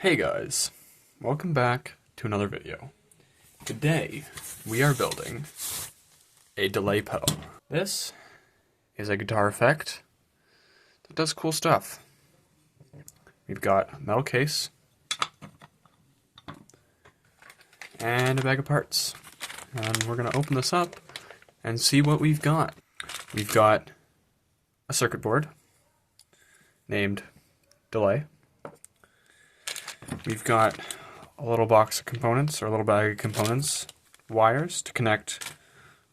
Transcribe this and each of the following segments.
Hey guys, welcome back to another video. Today we are building a delay pedal. This is a guitar effect that does cool stuff. We've got a metal case and a bag of parts. And we're going to open this up and see what we've got. We've got a circuit board named Delay. We've got a little box of components, or a little bag of components, wires to connect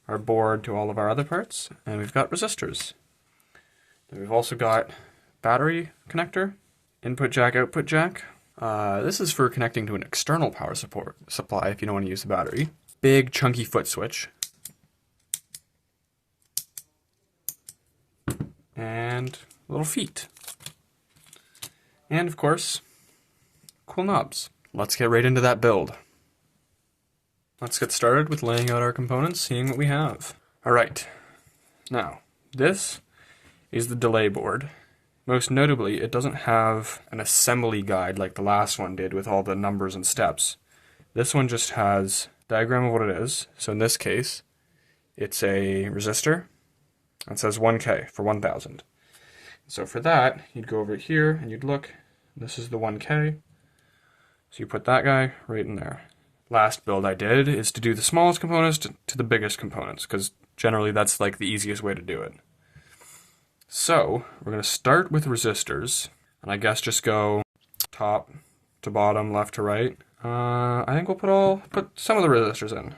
our board to all of our other parts, and we've got resistors. And we've also got battery connector, input jack, output jack. This is for connecting to an external power supply if you don't want to use the battery. Big chunky foot switch. And little feet. And of course, cool knobs. Let's get right into that build. Let's get started with laying out our components, seeing what we have. Alright, now, this is the delay board. Most notably, it doesn't have an assembly guide like the last one did with all the numbers and steps. This one just has a diagram of what it is. So in this case, it's a resistor. It says 1K for 1000. So for that, you'd go over here and you'd look. This is the 1K. So you put that guy right in there. Last build I did is to do the smallest components to the biggest components, because generally that's like the easiest way to do it. So we're going to start with resistors, and I guess just go top to bottom, left to right. I think we'll put some of the resistors in.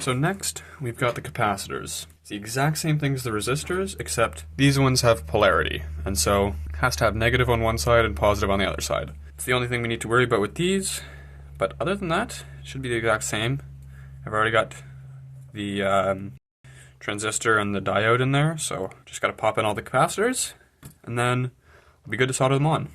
So next, we've got the capacitors. It's the exact same thing as the resistors, except these ones have polarity, and so it has to have negative on one side and positive on the other side. It's the only thing we need to worry about with these, but other than that, it should be the exact same. I've already got the transistor and the diode in there, so just gotta pop in all the capacitors, and then we'll be good to solder them on.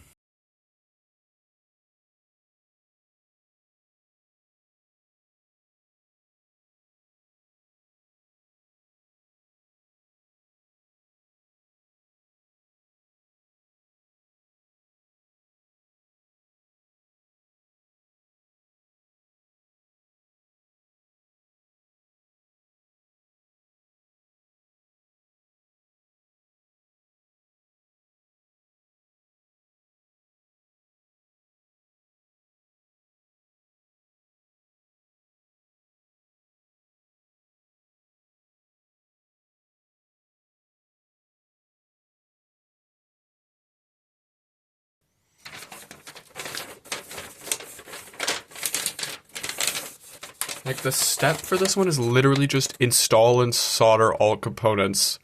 Like, the step for this one is literally just install and solder all components.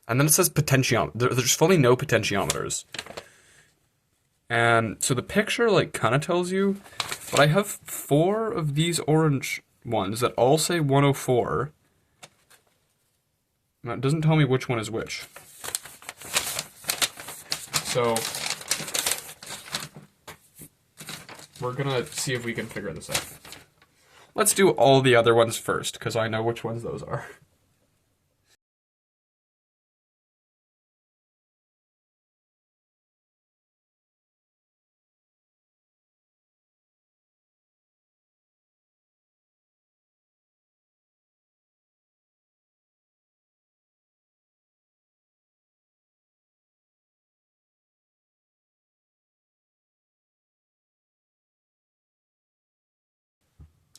And then it says potentiometer. There's fully no potentiometers. And so the picture, like, kind of tells you, but I have 4 of these orange ones that all say 104. Now, it doesn't tell me which one is which. So we're gonna see if we can figure this out. Let's do all the other ones first, because I know which ones those are.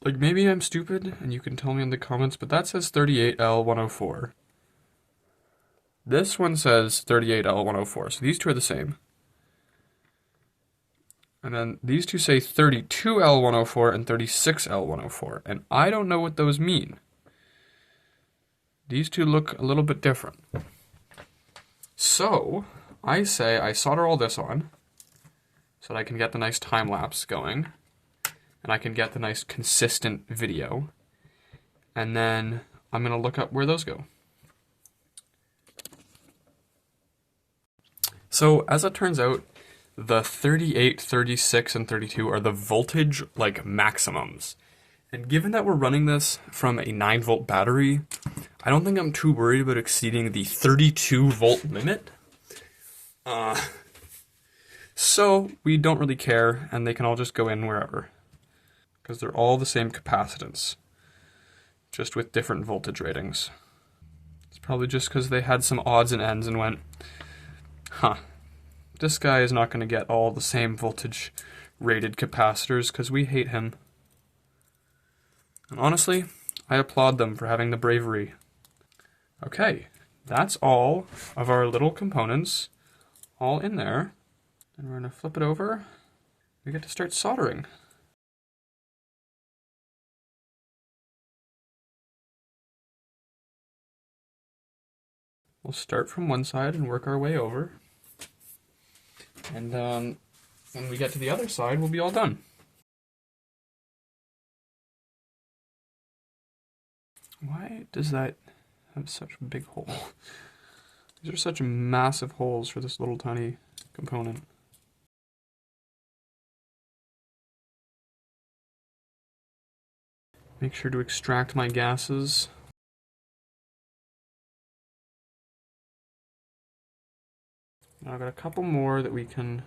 Like, maybe I'm stupid, and you can tell me in the comments, but that says 38L104. This one says 38L104, so these two are the same. And then these two say 32L104 and 36L104, and I don't know what those mean. These two look a little bit different. So, I say I solder all this on, so that I can get the nice time lapse going, and I can get the nice consistent video, and then I'm going to look up where those go. So, as it turns out, the 38, 36, and 32 are the voltage, like, maximums. And given that we're running this from a 9-volt battery, I don't think I'm too worried about exceeding the 32-volt limit. So we don't really care, and they can all just go in wherever, because they're all the same capacitance, just with different voltage ratings. It's probably just because they had some odds and ends and went, this guy is not going to get all the same voltage rated capacitors because we hate him. And honestly, I applaud them for having the bravery. Okay, that's all of our little components all in there. And we're going to flip it over. We get to start soldering. We'll start from one side and work our way over. And when we get to the other side, we'll be all done. Why does that have such a big hole? These are such massive holes for this little tiny component. Make sure to extract my gases. Now I've got a couple more that we can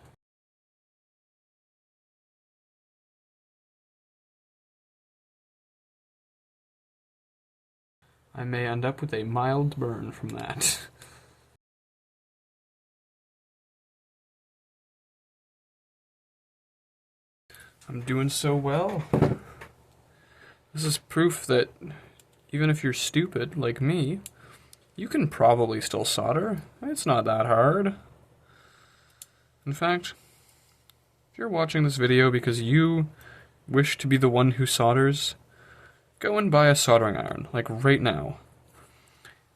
I may end up with a mild burn from that. I'm doing so well. This is proof that even if you're stupid, like me, you can probably still solder. It's not that hard. In fact, if you're watching this video because you wish to be the one who solders, go and buy a soldering iron, like right now.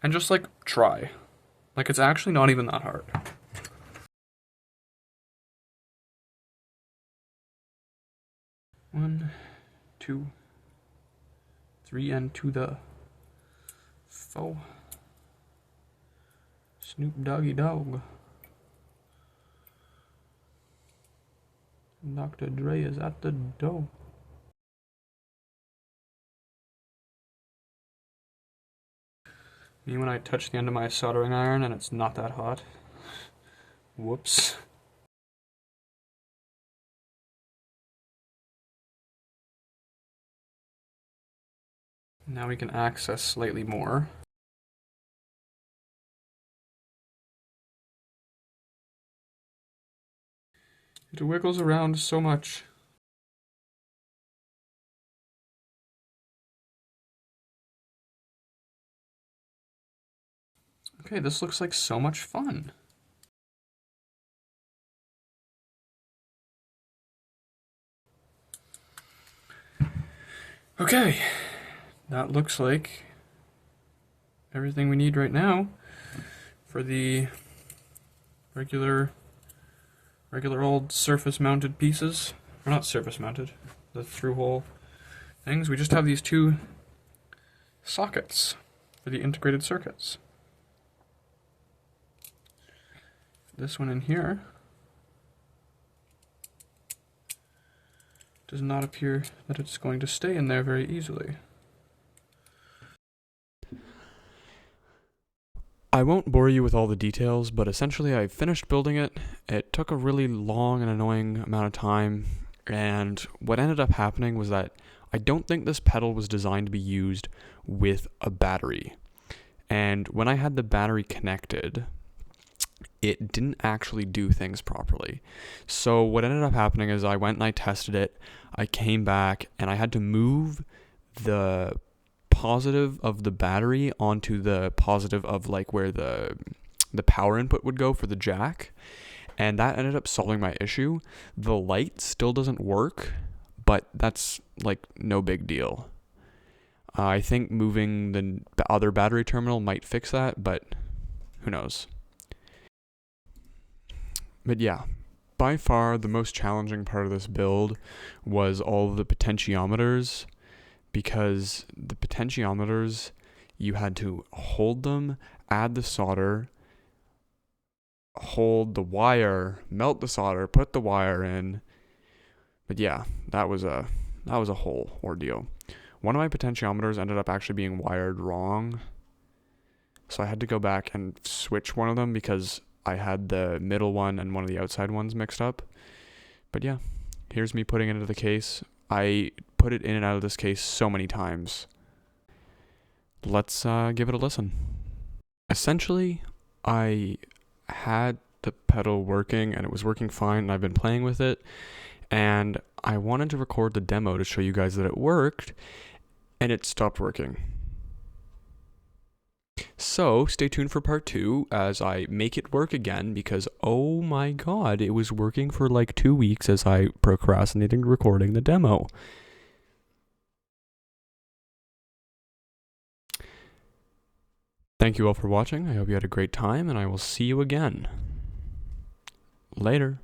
And just like try. Like it's actually not even that hard. One, 2, 3, and to the 4. Snoop Doggy Dogg. Dr. Dre is at the door. Me when I touch the end of my soldering iron and it's not that hot. Whoops. Now we can access slightly more. It wiggles around so much. Okay, this looks like so much fun. Okay, that looks like everything we need right now for the regular old surface mounted pieces. Or not surface mounted, the through hole things. We just have these two sockets for the integrated circuits. This one in here does not appear that it's going to stay in there very easily. I won't bore you with all the details, but essentially I finished building it. It took a really long and annoying amount of time, and what ended up happening was that I don't think this pedal was designed to be used with a battery. And when I had the battery connected, it didn't actually do things properly. So what ended up happening is I went and I tested it. I came back and I had to move the positive of the battery onto the positive of like where the power input would go for the jack, and that ended up solving my issue. The light still doesn't work, but that's like no big deal. I think moving the other battery terminal might fix that, but who knows. But yeah, by far the most challenging part of this build was all of the potentiometers, because the potentiometers, you had to hold them, add the solder, hold the wire, melt the solder, put the wire in. But yeah, that was a whole ordeal. One of my potentiometers ended up actually being wired wrong, so I had to go back and switch one of them because I had the middle one and one of the outside ones mixed up. But yeah, here's me putting it into the case. I put it in and out of this case so many times. Let's give it a listen. Essentially, I had the pedal working and it was working fine, and I've been playing with it, and I wanted to record the demo to show you guys that it worked, and it stopped working. So stay tuned for part 2 as I make it work again, because oh my god, it was working for like 2 weeks as I procrastinated recording the demo. Thank you all for watching. I hope you had a great time, and I will see you again. Later.